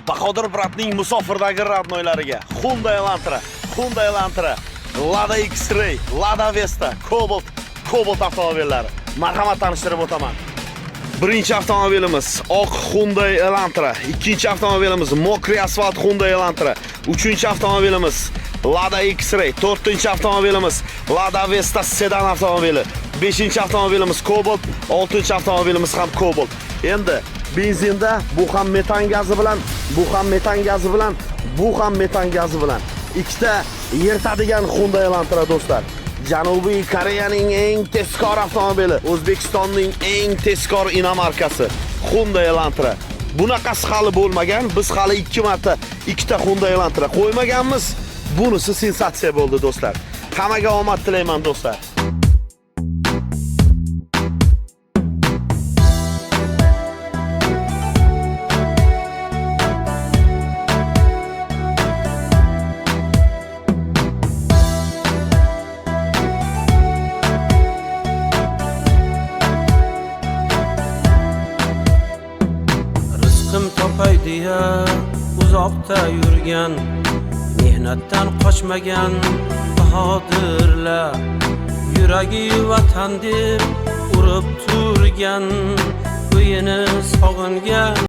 Bahodir Bratning musofirdagi radnoylariga Hyundai Elantra, Lada X-Ray, Lada Vesta, Cobalt avtomobillari. Marhamat tanishtirib o'taman. Birinchi avtomobilimiz oq Hyundai Elantra, ikkinchi avtomobilimiz mokriy asfalt Hyundai Elantra, uchinchi avtomobilimiz Lada X-Ray, to'rtinchi avtomobilimiz Lada Vesta sedan avtomobili, beshinchi avtomobilimiz Cobalt, oltinchi avtomobilimiz ham Cobalt. Endi benzinda bu ham metan gazi bilan, bu ham metan gazi bilan, bu ham metan gazi bilan. Ikkita yeritadigan Hyundai Elantra do'stlar. Janubiy Koreyaning eng tezkor avtomobili, O'zbekistonning eng tezkor inomarkasi Hyundai Elantra. Bunaqasi hali bo'lmagan. Biz hali 2 marta ikkita Hyundai Elantra qo'ymaganmiz. Bunisi sensatsiya bo'ldi do'stlar. Hammaga omad tilayman do'stlar. Rizqim topay deya uzoqda yurgan, mehnatdan qochmagan bahodirlar, yuragi vatan deb urib turgan, uyini sog'ingan